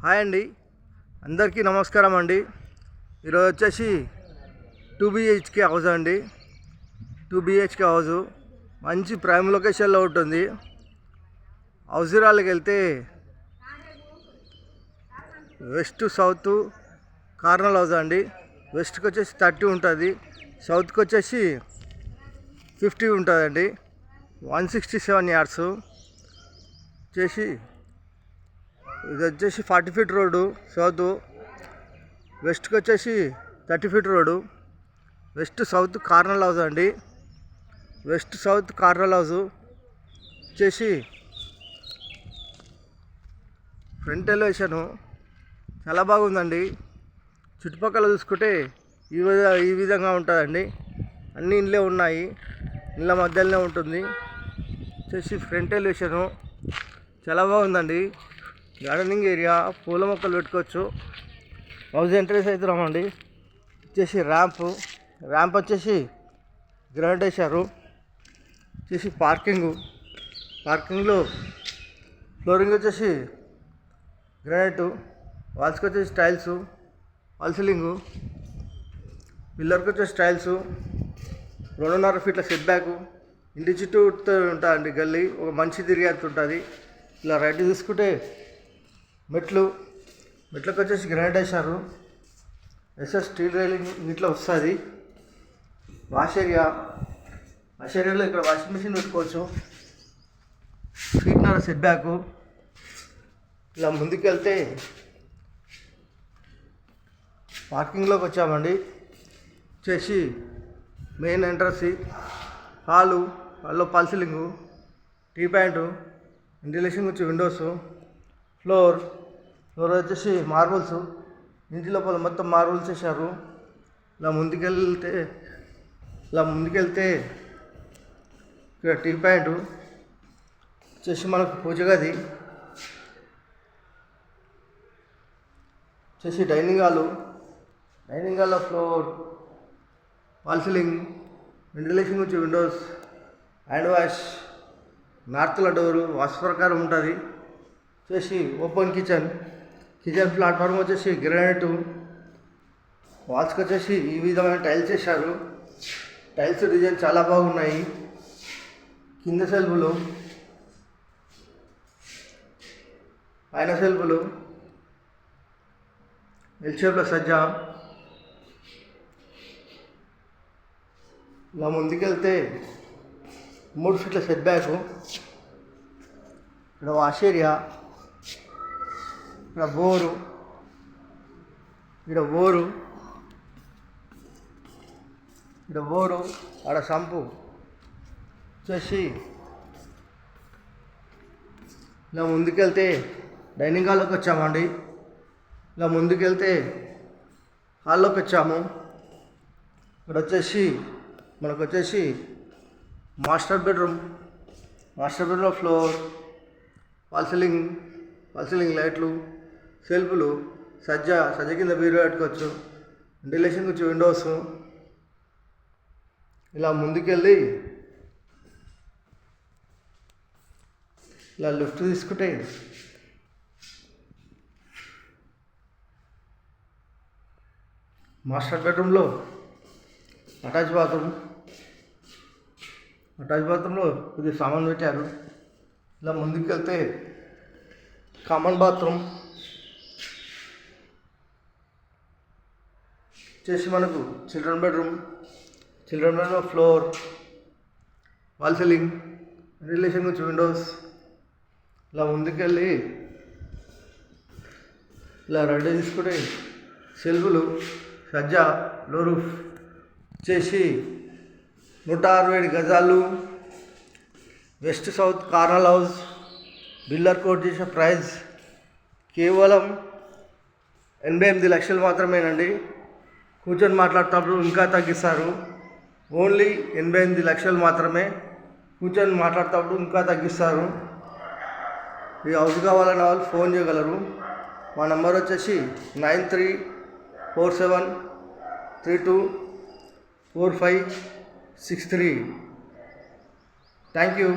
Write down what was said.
Hi అండి, అందరికీ నమస్కారం అండి. ఈరోజు వచ్చేసి 2 BHK హౌస్ అండి. 2 BHK హౌస్ మంచి ప్రైమ్ లొకేషన్లో ఉంటుంది. హౌజీరాల్కి వెళ్తే వెస్ట్ సౌత్ కార్నర్ హౌస్ అండి. వెస్ట్కి వచ్చేసి 30 ఉంటుంది, సౌత్కి వచ్చేసి 50 ఉంటుందండి. 167 yards వచ్చేసి. ఇది వచ్చేసి 40 feet రోడ్డు సౌత్. వెస్ట్కి వచ్చేసి 30 feet road. West south corner house అండి. వెస్ట్ సౌత్ కార్నర్ హౌస్ వచ్చేసి ఫ్రంట్ ఎలివేషను చాలా బాగుందండి. చుట్టుపక్కల చూసుకుంటే ఈ విధంగా ఉంటుందండి. అన్ని ఇండ్లే ఉన్నాయి, ఇళ్ళ మధ్యలోనే ఉంటుంది. వచ్చేసి ఫ్రంట్ ఎలివేషను చాలా బాగుందండి. గార్డెనింగ్ ఏరియా, పూల మొక్కలు పెట్టుకోవచ్చు. హౌస్ ఎంట్రెన్స్ అవుతున్నామండి. వచ్చేసి ర్యాంప్ వచ్చేసి గ్రానైట్ వేశారు. వచ్చేసి పార్కింగ్లో ఫ్లోరింగ్ వచ్చేసి గ్రానైట్, వాల్స్కి వచ్చేసి టైల్స్, వాల్ సీలింగు, పిల్లర్కి వచ్చేసి టైల్స్, 2.5 feet సెట్ బ్యాక్. ఇంటి చుట్టూ ఉంటుందండి గల్లీ, ఒక మంచి తిరిగేది ఉంటుంది. ఇలా రైట్ తీసుకుంటే మెట్లకు వచ్చేసి గ్రానైట్ వేశారు. స్టీల్ రైలింగ్ ఇట్లా వస్తుంది. వాష్ ఏరియాలో ఇక్కడ వాషింగ్ మిషన్ పెట్టుకోవచ్చు. ఫీట్నర సెట్ బ్యాక్. ఇలా ముందుకెళ్తే పార్కింగ్లోకి వచ్చామండి. వచ్చేసి మెయిన్ ఎంట్రన్స్, హాల్లో fall ceiling, T point, ventilation వచ్చి విండోస్, ఫ్లోర్ వచ్చేసి మార్బుల్స్. ఇంటి లోపల మొత్తం మార్బుల్స్ వేశారు. ఇలా ముందుకెళ్తే ఇక్కడ టీ పాయింట్ వచ్చేసి మనకు పూజ గది, వచ్చేసి డైనింగ్ హాల్లో ఫ్లోర్, వాల్ సీలింగ్, వెంటిలేషన్ వచ్చి విండోస్, హ్యాండ్ వాష్, నార్త్ల డోరు వాస్తు ప్రకారం ఉంటుంది. వచ్చేసి ఓపెన్ కిచెన్ ప్లాట్ఫామ్ వచ్చేసి గ్రానైట్. వాల్స్కి వచ్చేసి ఈ విధమైన టైల్స్ వేశారు. టైల్స్ డిజైన్ చాలా బాగున్నాయి. కింద సెల్ఫ్లు, పైన సెల్ఫ్లు, ఎల్ షేప్లో సజ్జా. ఇలా ముందుకెళ్తే 3 feet సెట్ బ్యాక్. ఇక్కడ వాష్ ఏరియా, ఇక్కడ బోరు, ఆడ సంపు. వచ్చేసి ఇలా ముందుకెళ్తే డైనింగ్ హాల్లోకి వచ్చామండి. ఇలా ముందుకెళ్తే హాల్లోకి వచ్చాము. ఇక్కడ మనకు వచ్చేసి మాస్టర్ బెడ్రూమ్లో ఫ్లోర్, వాల్ సీలింగ్ లైట్లు, సెల్ఫ్లు, సజ్జ కింద బీరు పెట్టుకోవచ్చు. వెంటిలేషన్ వచ్చి విండోస్. ఇలా ముందుకెళ్ళి ఇలా లిఫ్ట్ తీసుకుంటే మాస్టర్ బెడ్రూమ్లో అటాచ్ బాత్రూంలో కొద్దిగా సామాన్ పెట్టారు. ఇలా ముందుకెళ్తే కామన్ బాత్రూమ్ వచ్చేసి మనకు చిల్డ్రన్ బెడ్రూమ్లో ఫ్లోర్, వాల్ సీలింగ్, వెంటిలేషన్ వచ్చి విండోస్. ఇలా ముందుకెళ్ళి ఇలా రెడీ తీసుకుంటే సెల్ఫ్లు, సజ్జా, లో రూఫ్. వచ్చేసి 167 గజాలు, west south corner house. Builder quote చేసే ప్రైస్ కేవలం 88 లక్షలు మాత్రమేనండి. కూర్చొని మాట్లాడుతున్నప్పుడు ఇంకా తగ్గిస్తారు. ఓన్లీ 88 లక్షలు మాత్రమే. కూర్చొని మాట్లాడుతున్నప్పుడు ఇంకా తగ్గిస్తారు. ఈ హౌస్ కావాలన్న వాళ్ళు ఫోన్ చేయగలరు. మా నెంబర్ వచ్చేసి 9347324563. Thank you.